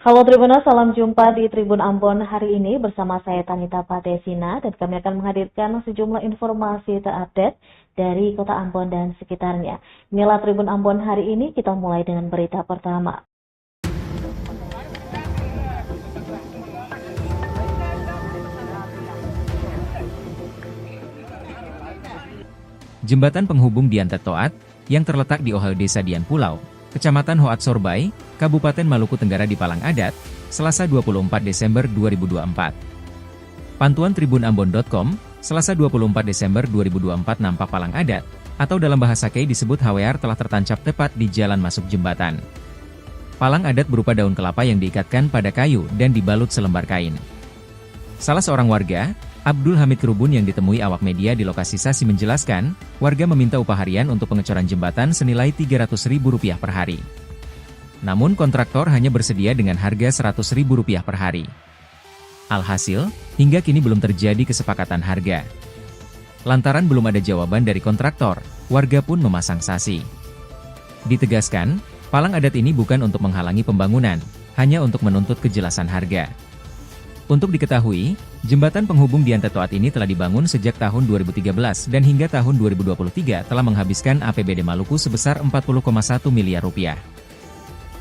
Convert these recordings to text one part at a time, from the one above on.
Halo Tribuners, salam jumpa di Tribun Ambon hari ini bersama saya Tanita Patesina dan kami akan menghadirkan sejumlah informasi terupdate dari Kota Ambon dan sekitarnya. Inilah Tribun Ambon hari ini, kita mulai dengan berita pertama. Jembatan penghubung Diantet Toat, yang terletak di Ohel Desa Dian Pulau, Kecamatan Hoat Sorbai, Kabupaten Maluku Tenggara di Palang Adat, Selasa 24 Desember 2024. Pantuan tribunambon.com, Selasa 24 Desember 2024 nampak Palang Adat, atau dalam bahasa Kei disebut Hawear telah tertancap tepat di jalan masuk jembatan. Palang adat berupa daun kelapa yang diikatkan pada kayu dan dibalut selembar kain. Salah seorang warga, Abdul Hamid Kerubun yang ditemui awak media di lokasi Sasi menjelaskan, warga meminta upah harian untuk pengecoran jembatan senilai Rp300.000 per hari. Namun kontraktor hanya bersedia dengan harga Rp100.000 per hari. Alhasil, hingga kini belum terjadi kesepakatan harga. Lantaran belum ada jawaban dari kontraktor, warga pun memasang Sasi. Ditegaskan, palang adat ini bukan untuk menghalangi pembangunan, hanya untuk menuntut kejelasan harga. Untuk diketahui, jembatan penghubung Diantet Toat ini telah dibangun sejak tahun 2013 dan hingga tahun 2023 telah menghabiskan APBD Maluku sebesar Rp40,1 miliar.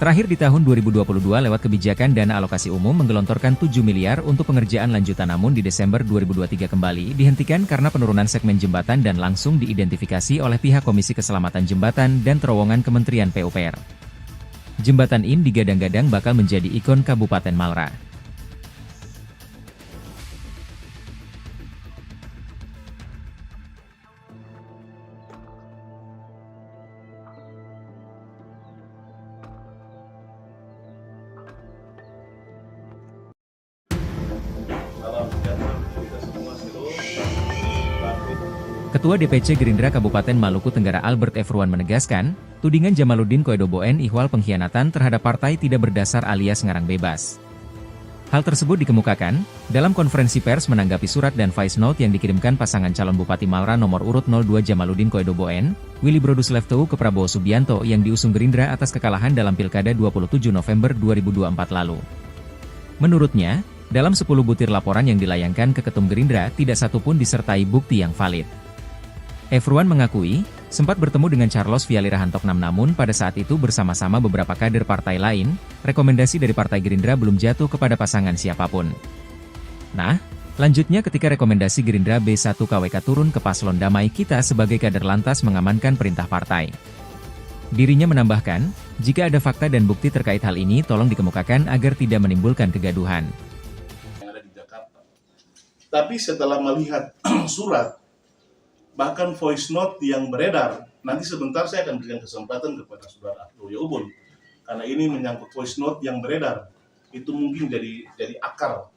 Terakhir di tahun 2022 lewat kebijakan dana alokasi umum menggelontorkan 7 miliar untuk pengerjaan lanjutan, namun di Desember 2023 kembali dihentikan karena penurunan segmen jembatan dan langsung diidentifikasi oleh pihak Komisi Keselamatan Jembatan dan Terowongan Kementerian PUPR. Jembatan ini digadang-gadang bakal menjadi ikon Kabupaten Malra. Ketua DPC Gerindra Kabupaten Maluku Tenggara Albert Efruan menegaskan, tudingan Jamaluddin Koedoboen ihwal pengkhianatan terhadap partai tidak berdasar alias ngarang bebas. Hal tersebut dikemukakan dalam konferensi pers menanggapi surat dan voice note yang dikirimkan pasangan calon Bupati Malra nomor urut 02 Jamaluddin Koedoboen, Willy Brodus Leftou ke Prabowo Subianto yang diusung Gerindra atas kekalahan dalam Pilkada 27 November 2024 lalu. Menurutnya, dalam 10 butir laporan yang dilayangkan ke Ketum Gerindra tidak satupun disertai bukti yang valid. Efruan mengakui, sempat bertemu dengan Charles Vialira Hantoknam, namun pada saat itu bersama-sama beberapa kader partai lain, rekomendasi dari Partai Gerindra belum jatuh kepada pasangan siapapun. Nah, lanjutnya ketika rekomendasi Gerindra B1 KWK turun ke paslon Damai Kita sebagai kader lantas mengamankan perintah partai. Dirinya menambahkan, jika ada fakta dan bukti terkait hal ini tolong dikemukakan agar tidak menimbulkan kegaduhan. Yang ada di Jakarta. Tapi setelah melihat surat, bahkan voice note yang beredar, nanti sebentar saya akan berikan kesempatan kepada Saudara Abdul Yaubun, karena ini menyangkut voice note yang beredar, itu mungkin jadi akar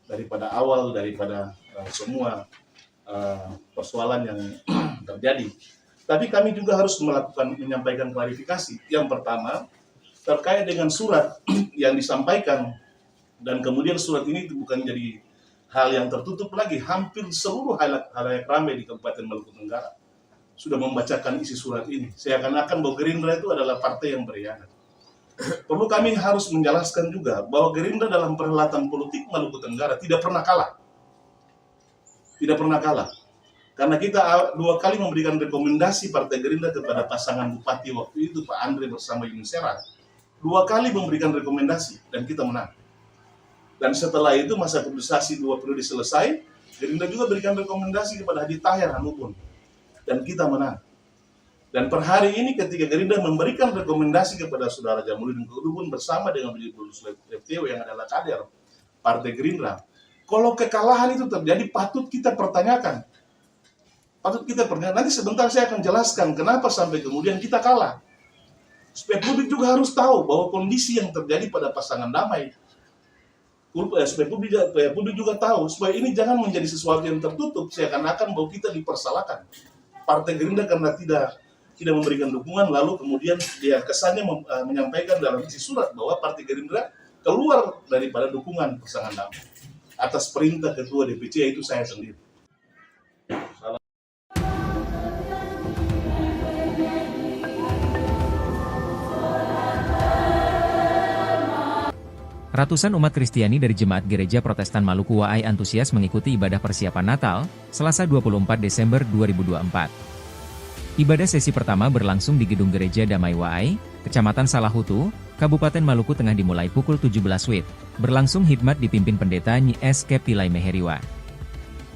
daripada awal daripada semua persoalan yang terjadi. Tapi kami juga harus menyampaikan klarifikasi. Yang pertama, terkait dengan surat yang disampaikan, dan kemudian surat ini bukan jadi hal yang tertutup lagi, hampir seluruh halayak ramai di Kabupaten Maluku Tenggara sudah membacakan isi surat ini. Seakan-akan bahwa Gerindra itu adalah partai yang berkhianat. Perlu kami harus menjelaskan juga bahwa Gerindra dalam perhelatan politik Maluku Tenggara tidak pernah kalah. Tidak pernah kalah. Karena kita 2 kali memberikan rekomendasi Partai Gerindra kepada pasangan Bupati waktu itu, Pak Andre bersama Yuni Sera. 2 kali memberikan rekomendasi dan kita menang. Dan setelah itu masa kaderisasi 2 periode selesai, Gerindra juga berikan rekomendasi kepada Hadi Tahir Hanubun. Dan kita menang. Dan per hari ini ketika Gerindra memberikan rekomendasi kepada Saudara Jamaluddin Koedoboen bersama dengan Willy Brodus Leftou yang adalah kader Partai Gerindra, kalau kekalahan itu terjadi patut kita pertanyakan. Patut kita pertanyakan. Nanti sebentar saya akan jelaskan kenapa sampai kemudian kita kalah. Supaya publik juga harus tahu bahwa kondisi yang terjadi pada pasangan Damai, supaya publik juga tahu, supaya ini jangan menjadi sesuatu yang tertutup, seakan-akan bahwa kita dipersalahkan Partai Gerindra karena tidak memberikan dukungan, lalu kemudian dia kesannya menyampaikan dalam isi surat bahwa Partai Gerindra keluar daripada dukungan pasangan Damai atas perintah Ketua DPC, yaitu saya sendiri. Ratusan umat Kristiani dari Jemaat Gereja Protestan Maluku Waai antusias mengikuti ibadah persiapan Natal, Selasa 24 Desember 2024. Ibadah sesi pertama berlangsung di Gedung Gereja Damai Waai, Kecamatan Salahutu, Kabupaten Maluku Tengah dimulai pukul 17 WIB. Berlangsung hikmat dipimpin Pendeta Nyi S. Kepi Lai Meheriwa.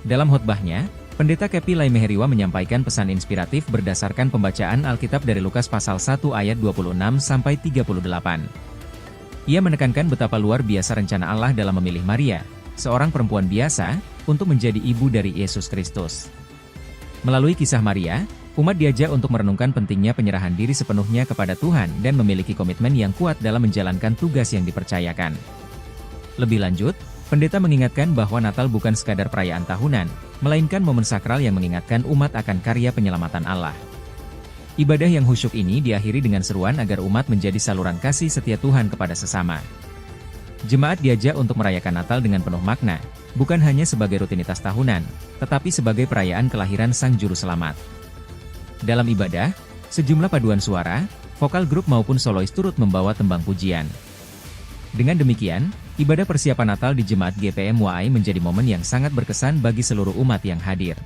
Dalam khotbahnya, Pendeta Kepi Lai Meheriwa menyampaikan pesan inspiratif berdasarkan pembacaan Alkitab dari Lukas pasal 1 ayat 26-38. Ia menekankan betapa luar biasa rencana Allah dalam memilih Maria, seorang perempuan biasa, untuk menjadi ibu dari Yesus Kristus. Melalui kisah Maria, umat diajak untuk merenungkan pentingnya penyerahan diri sepenuhnya kepada Tuhan dan memiliki komitmen yang kuat dalam menjalankan tugas yang dipercayakan. Lebih lanjut, pendeta mengingatkan bahwa Natal bukan sekadar perayaan tahunan, melainkan momen sakral yang mengingatkan umat akan karya penyelamatan Allah. Ibadah yang khusyuk ini diakhiri dengan seruan agar umat menjadi saluran kasih setia Tuhan kepada sesama. Jemaat diajak untuk merayakan Natal dengan penuh makna, bukan hanya sebagai rutinitas tahunan, tetapi sebagai perayaan kelahiran Sang Juru Selamat. Dalam ibadah, sejumlah paduan suara, vokal grup maupun solois turut membawa tembang pujian. Dengan demikian, ibadah persiapan Natal di Jemaat GPM Waai menjadi momen yang sangat berkesan bagi seluruh umat yang hadir.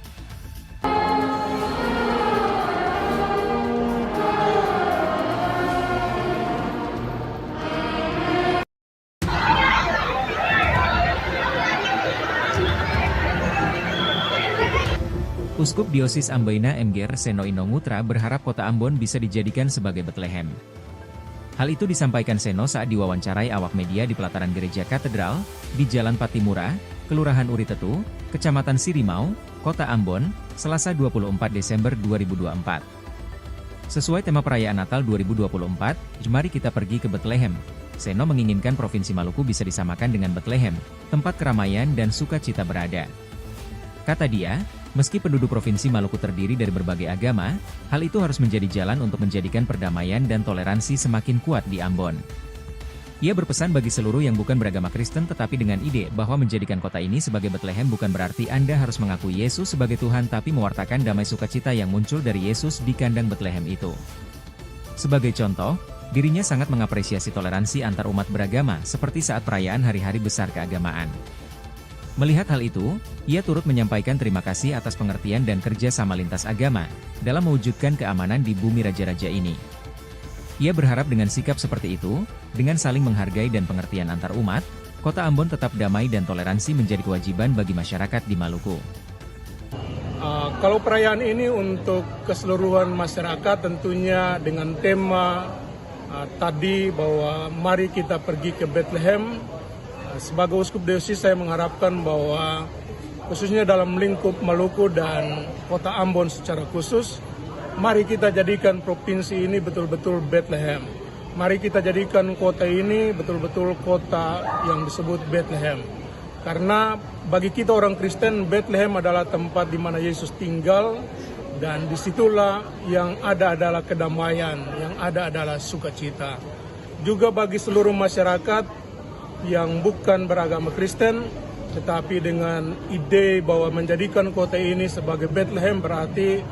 Uskup Diosis Amboina MGR Seno Inongutra berharap kota Ambon bisa dijadikan sebagai Bethlehem. Hal itu disampaikan Seno saat diwawancarai awak media di pelataran Gereja Katedral, di Jalan Patimura, Kelurahan Uritetu, Kecamatan Sirimau, Kota Ambon, Selasa 24 Desember 2024. Sesuai tema perayaan Natal 2024, mari kita pergi ke Bethlehem. Seno menginginkan Provinsi Maluku bisa disamakan dengan Bethlehem, tempat keramaian dan sukacita berada. Kata dia, meski penduduk Provinsi Maluku terdiri dari berbagai agama, hal itu harus menjadi jalan untuk menjadikan perdamaian dan toleransi semakin kuat di Ambon. Ia berpesan bagi seluruh yang bukan beragama Kristen tetapi dengan ide bahwa menjadikan kota ini sebagai Bethlehem bukan berarti Anda harus mengakui Yesus sebagai Tuhan tapi mewartakan damai sukacita yang muncul dari Yesus di kandang Bethlehem itu. Sebagai contoh, dirinya sangat mengapresiasi toleransi antar umat beragama seperti saat perayaan hari-hari besar keagamaan. Melihat hal itu, ia turut menyampaikan terima kasih atas pengertian dan kerja sama lintas agama, dalam mewujudkan keamanan di bumi raja-raja ini. Ia berharap dengan sikap seperti itu, dengan saling menghargai dan pengertian antar umat, kota Ambon tetap damai dan toleransi menjadi kewajiban bagi masyarakat di Maluku. Kalau perayaan ini untuk keseluruhan masyarakat tentunya dengan tema tadi bahwa mari kita pergi ke Bethlehem. Sebagai Uskup Diosis saya mengharapkan bahwa khususnya dalam lingkup Maluku dan kota Ambon secara khusus, mari kita jadikan provinsi ini betul-betul Bethlehem. Mari kita jadikan kota ini betul-betul kota yang disebut Bethlehem. Karena bagi kita orang Kristen, Bethlehem adalah tempat di mana Yesus tinggal dan disitulah yang ada adalah kedamaian, yang ada adalah sukacita. Juga bagi seluruh masyarakat yang bukan beragama Kristen, tetapi dengan ide bahwa menjadikan kota ini sebagai Bethlehem berarti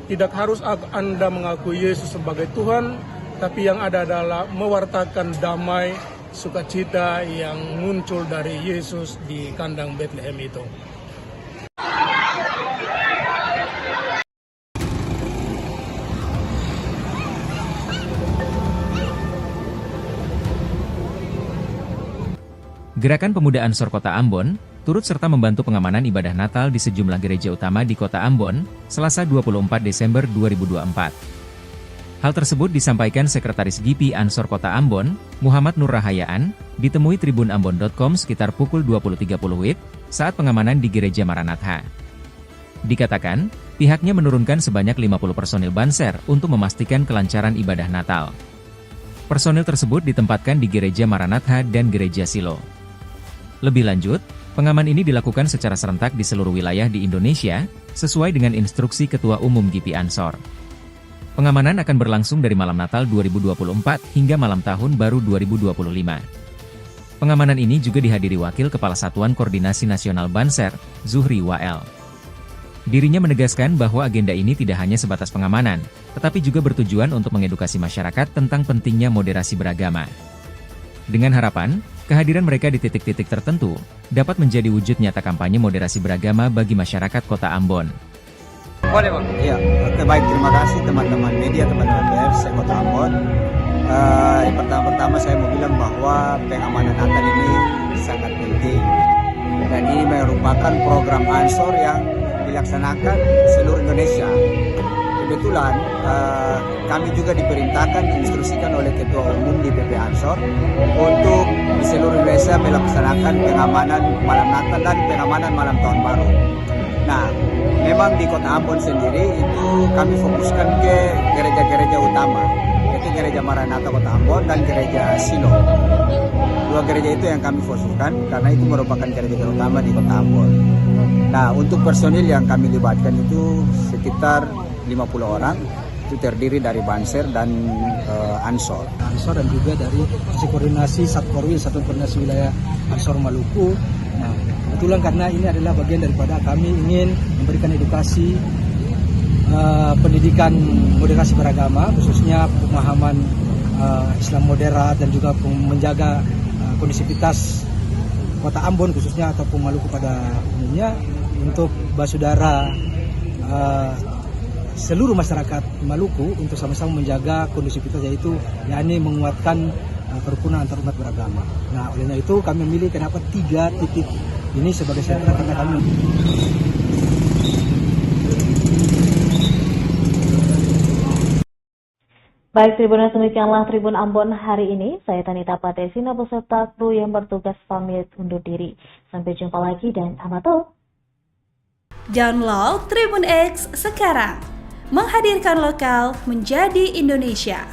tidak harus Anda mengakui Yesus sebagai Tuhan, tapi yang ada adalah mewartakan damai, sukacita yang muncul dari Yesus di kandang Bethlehem itu. Gerakan Pemuda Ansor Kota Ambon, turut serta membantu pengamanan ibadah Natal di sejumlah gereja utama di Kota Ambon, Selasa 24 Desember 2024. Hal tersebut disampaikan Sekretaris GP Ansor Kota Ambon, Muhammad Nur Rahayaan, ditemui tribunambon.com sekitar pukul 20.30 WIB, saat pengamanan di Gereja Maranatha. Dikatakan, pihaknya menurunkan sebanyak 50 personil Banser untuk memastikan kelancaran ibadah Natal. Personil tersebut ditempatkan di Gereja Maranatha dan Gereja Silo. Lebih lanjut, pengaman ini dilakukan secara serentak di seluruh wilayah di Indonesia, sesuai dengan instruksi Ketua Umum GP Ansor. Pengamanan akan berlangsung dari malam Natal 2024 hingga malam Tahun Baru 2025. Pengamanan ini juga dihadiri Wakil Kepala Satuan Koordinasi Nasional Banser, Zuhri Wael. Dirinya menegaskan bahwa agenda ini tidak hanya sebatas pengamanan, tetapi juga bertujuan untuk mengedukasi masyarakat tentang pentingnya moderasi beragama. Dengan harapan, Kehadiran mereka di titik-titik tertentu dapat menjadi wujud nyata kampanye moderasi beragama bagi masyarakat Kota Ambon. Boleh, Bang? Iya, oke, baik, terima kasih teman-teman media, teman-teman pers Kota Ambon. Yang pertama saya mau bilang bahwa pengamanan Natal ini sangat penting. Dan ini merupakan program Ansor yang dilaksanakan di seluruh Indonesia. Kebetulan kami juga diperintahkan, diinstruksikan oleh Ketua Umum DPP Ansor untuk di seluruh Indonesia melaksanakan pengamanan malam Natal dan pengamanan malam Tahun Baru. Nah, memang di Kota Ambon sendiri itu kami fokuskan ke gereja-gereja utama, yaitu Gereja Maranatha Kota Ambon dan Gereja Silo. Dua gereja itu yang kami fokuskan karena itu merupakan gereja utama di Kota Ambon. Nah, untuk personil yang kami libatkan itu sekitar 50 orang, itu terdiri dari Banser dan Ansor. Ansor dan juga dari sisi koordinasi Satkorwil, Satuan Koordinasi Wilayah Ansor Maluku. Nah, kebetulan karena ini adalah bagian daripada kami ingin memberikan edukasi pendidikan moderasi beragama, khususnya pemahaman Islam moderat dan juga menjaga kondisivitas Kota Ambon khususnya ataupun Maluku pada umumnya untuk basudara seluruh masyarakat Maluku untuk sama-sama menjaga kondisivitas, yaitu yakni menguatkan kerukunan antar umat beragama. Nah, olehnya itu kami memilih kenapa 3 titik ini sebagai sentra karena kami. Baik, Tribuners, demikianlah Tribun Ambon hari ini. Saya Tanita Patesina beserta kru yang bertugas pamit undur diri. Sampai jumpa lagi dan amato. Download Tribun X sekarang. Menghadirkan lokal menjadi Indonesia.